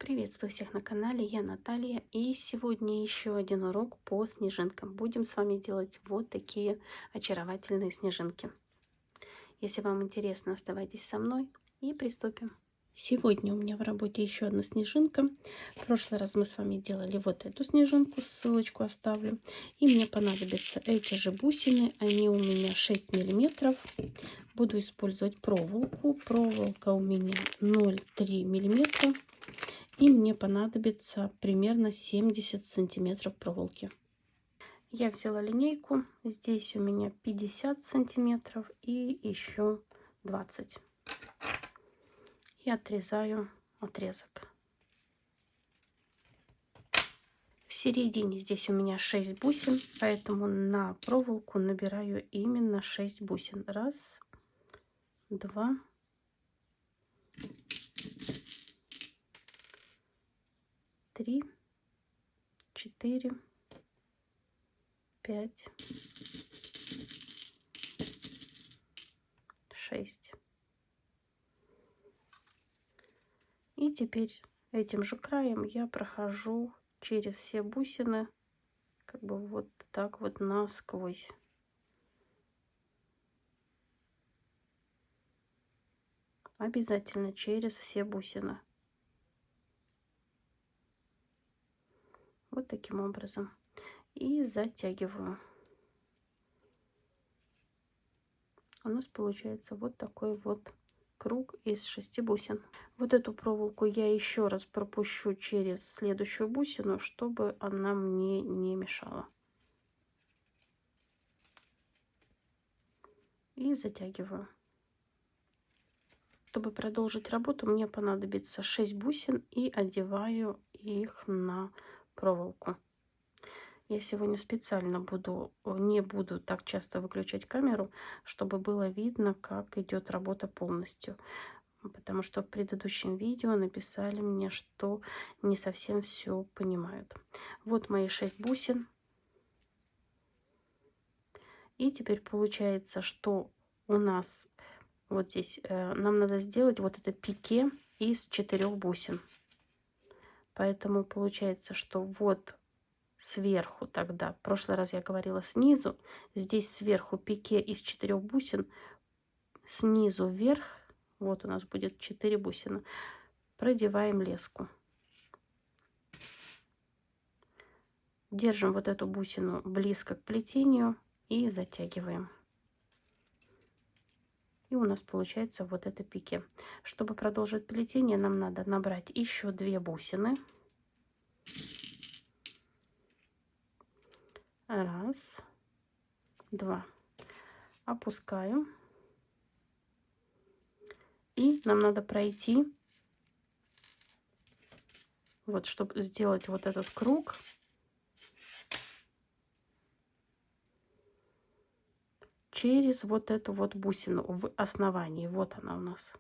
Приветствую всех на канале, я Наталья, и сегодня еще один урок по снежинкам. Будем с вами делать вот такие очаровательные снежинки. Если вам интересно, оставайтесь со мной и приступим. Сегодня у меня в работе еще одна снежинка. В прошлый раз мы с вами делали вот эту снежинку, ссылочку оставлю. И мне понадобятся эти же бусины, они у меня 6 миллиметров. Буду использовать проволоку. Проволока у меня 0,3 миллиметра. И мне понадобится примерно 70 сантиметров проволоки. Я взяла линейку. Здесь у меня 50 сантиметров и еще 20. И отрезаю отрезок. В середине здесь у меня 6 бусин, поэтому на проволоку набираю именно 6 бусин. Раз, два, 3, 4, 5, 6. И теперь этим же краем я прохожу через все бусины, как бы вот так вот насквозь. Обязательно через все бусины. Вот таким образом. И затягиваю. У нас получается вот такой вот круг из 6 бусин. Вот эту проволоку я еще раз пропущу через следующую бусину, чтобы она мне не мешала. И затягиваю. Чтобы продолжить работу, мне понадобится 6 бусин и одеваю их на проволоку. Я сегодня специально не буду так часто выключать камеру, чтобы было видно, как идет работа полностью. Потому что в предыдущем видео написали мне, что не совсем все понимают. Вот мои 6 бусин. И теперь получается, что у нас вот здесь нам надо сделать вот это пике из 4 бусин. Поэтому получается, что вот сверху тогда, в прошлый раз я говорила снизу, здесь сверху пике из 4 бусин, снизу вверх, вот у нас будет 4 бусины, продеваем леску. Держим вот эту бусину близко к плетению и затягиваем. И у нас получается вот это пике. Чтобы продолжить плетение, нам надо набрать еще 2 бусины. Раз, два. Опускаю. И нам надо пройти, вот, чтобы сделать вот этот круг. Через вот эту вот бусину в основании. Вот она у нас.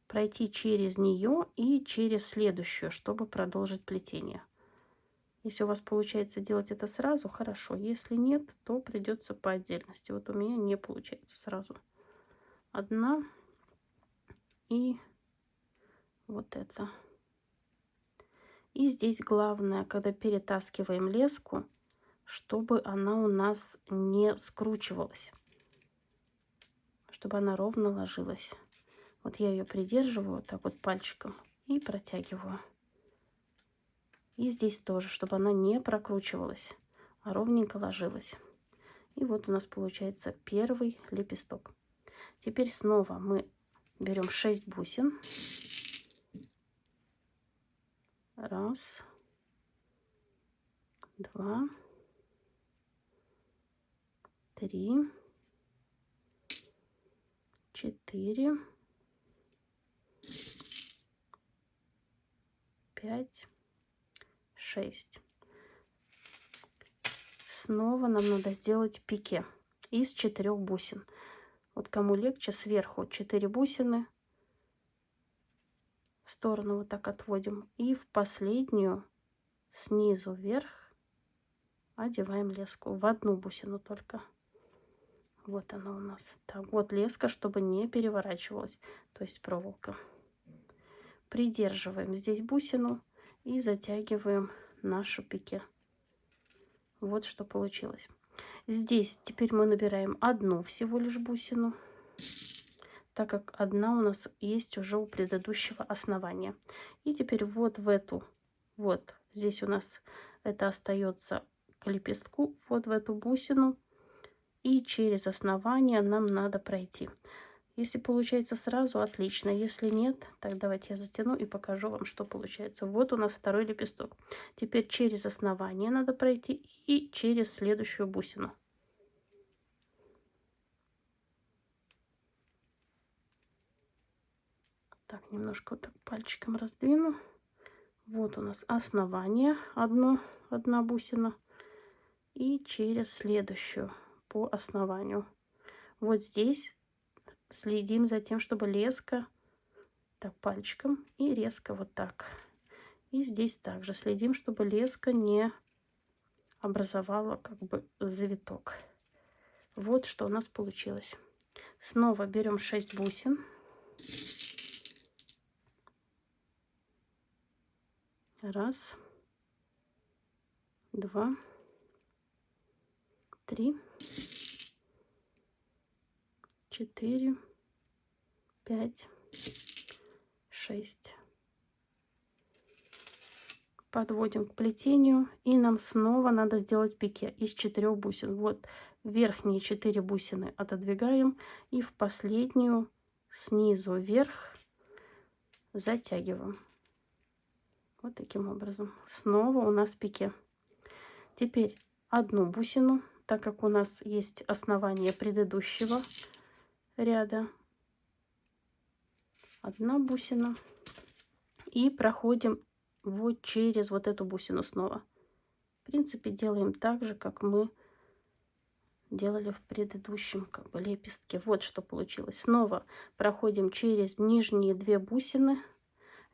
Пройти через нее и через следующую, чтобы продолжить плетение. Если у вас получается делать это сразу, хорошо. Если нет, то придется по отдельности. Вот у меня не получается сразу. Одна и вот это. И здесь главное, когда перетаскиваем леску, чтобы она у нас не скручивалась. Чтобы она ровно ложилась. Вот я ее придерживаю так вот пальчиком и протягиваю. И здесь тоже, чтобы она не прокручивалась, а ровненько ложилась. И вот у нас получается первый лепесток. Теперь снова мы берем 6 бусин. Раз, два, три, 4, 5, 6. Снова нам надо сделать пике из 4 бусин. Вот кому легче, сверху 4 бусины в сторону вот так отводим. И в последнюю снизу вверх одеваем леску в одну бусину только. Вот она у нас. Так, вот леска, чтобы не переворачивалась, то есть проволока. Придерживаем здесь бусину и затягиваем нашу пике. Вот что получилось. Здесь теперь мы набираем одну всего лишь бусину, так как одна у нас есть уже у предыдущего основания. И теперь вот в эту, вот здесь у нас это остается к лепестку, вот в эту бусину, и через основание нам надо пройти. Если получается сразу, отлично. Если нет, так давайте я затяну и покажу вам, что получается. Вот у нас второй лепесток. Теперь через основание надо пройти и через следующую бусину. Так, немножко вот так пальчиком раздвину. Вот у нас основание, одна бусина. И через следующую по основанию. Вот здесь следим за тем, чтобы леска, так, пальчиком и резко вот так. И здесь также следим, чтобы леска не образовала как бы завиток. Вот что у нас получилось. Снова берем 6 бусин. Раз, два, три, 4, 5, 6. Подводим к плетению, и нам снова надо сделать пике из 4 бусин. Вот верхние 4 бусины отодвигаем и в последнюю снизу вверх затягиваем. Вот таким образом. Снова у нас пике. Теперь одну бусину, так как у нас есть основание предыдущего ряда. Одна бусина. И проходим вот через вот эту бусину снова. В принципе, делаем так же, как мы делали в предыдущем как бы лепестке. Вот что получилось. Снова проходим через нижние 2 бусины.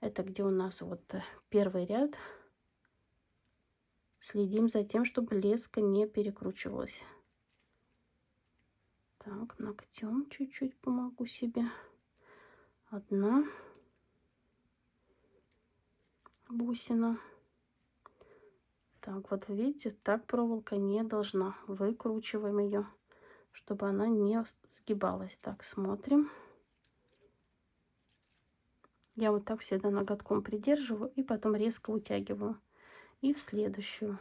Это где у нас вот первый ряд. Следим за тем, чтобы леска не перекручивалась. Так, ногтем чуть-чуть помогу себе. Одна бусина. Так, вот видите, так проволока не должна. Выкручиваем ее, чтобы она не сгибалась. Так, смотрим. Я вот так всегда ноготком придерживаю и потом резко утягиваю. И в следующую.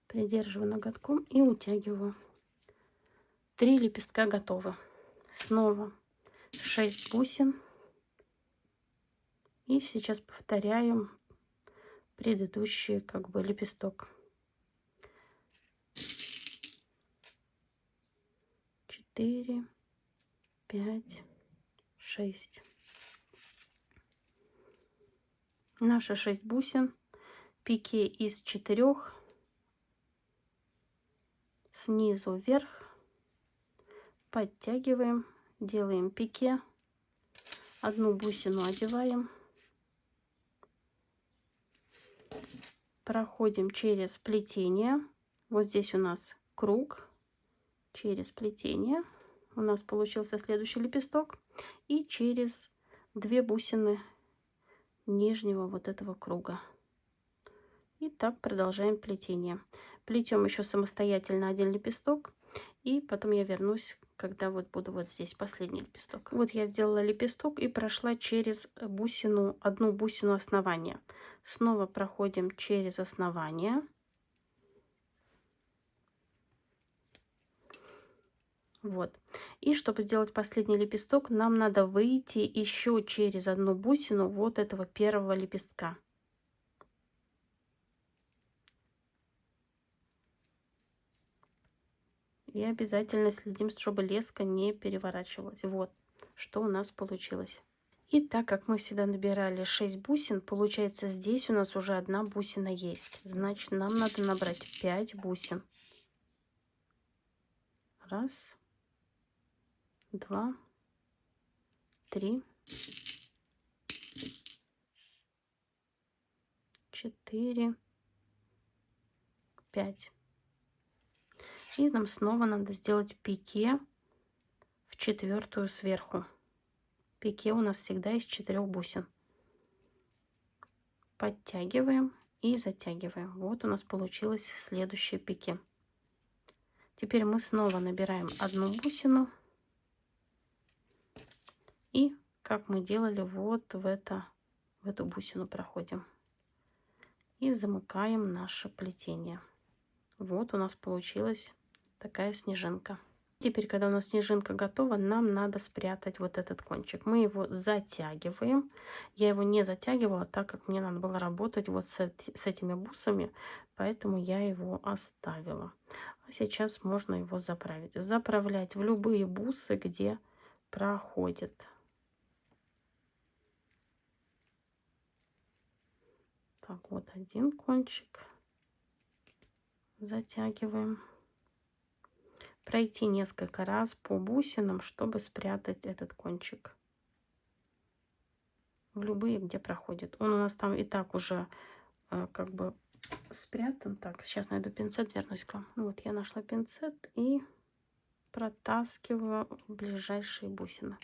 Придерживаю ноготком и утягиваю. 3 лепестка готовы. Снова 6 бусин. И сейчас повторяем предыдущий как бы лепесток. 4, 5, 6. Наши 6 бусин. Пике из 4. Снизу вверх. Подтягиваем. Делаем пике. Одну бусину одеваем. Проходим через плетение. Вот здесь у нас круг. Через плетение у нас получился следующий лепесток. И через 2 бусины нижнего вот этого круга. И так продолжаем плетение. Плетем еще самостоятельно один лепесток. И потом я вернусь, когда вот буду вот здесь последний лепесток. Вот я сделала лепесток и прошла через бусину, одну бусину основания. Снова проходим через основание. Вот. И чтобы сделать последний лепесток, нам надо выйти еще через одну бусину вот этого первого лепестка. И обязательно следим, чтобы леска не переворачивалась. Вот что у нас получилось. И так как мы всегда набирали 6 бусин, получается здесь у нас уже одна бусина есть. Значит, нам надо набрать 5 бусин. Раз, два, 3, 4, 5. И нам снова надо сделать пике в 4-ю сверху. Пике у нас всегда из 4 бусин. Подтягиваем и затягиваем. Вот у нас получилось следующее пике. Теперь мы снова набираем одну бусину и, как мы делали, вот в эту бусину проходим и замыкаем наше плетение. Вот у нас получилась такая снежинка. Теперь, когда у нас снежинка готова, нам надо спрятать вот этот кончик. Мы его затягиваем. Я его не затягивала, так как мне надо было работать вот с этими бусами, поэтому я его оставила. А сейчас можно его заправить. Заправлять в любые бусы, где проходит. Так, вот один кончик. Затягиваем. Пройти несколько раз по бусинам, чтобы спрятать этот кончик в любые, где проходит. Он у нас там и так уже как бы спрятан. Так, сейчас найду пинцет, вернусь к вам. Ну, вот я нашла пинцет и протаскиваю в ближайшие бусины.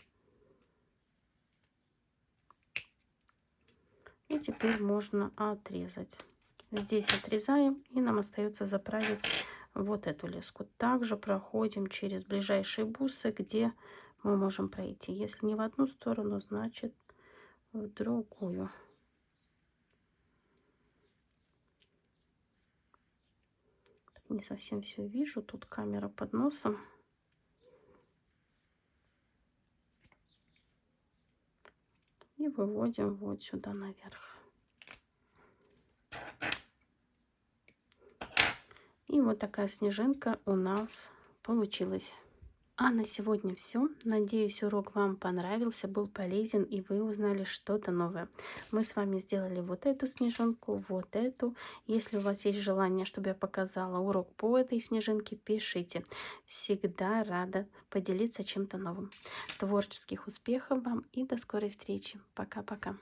И теперь можно отрезать. Здесь отрезаем, и нам остается заправить вот эту леску. Также проходим через ближайшие бусы, где мы можем пройти. Если не в одну сторону, значит в другую. Не совсем все вижу, тут камера под носом. И выводим вот сюда наверх. И вот такая снежинка у нас получилась. А на сегодня все. Надеюсь, урок вам понравился, был полезен и вы узнали что-то новое. Мы с вами сделали вот эту снежинку, вот эту. Если у вас есть желание, чтобы я показала урок по этой снежинке, пишите. Всегда рада поделиться чем-то новым. Творческих успехов вам и до скорой встречи. Пока-пока.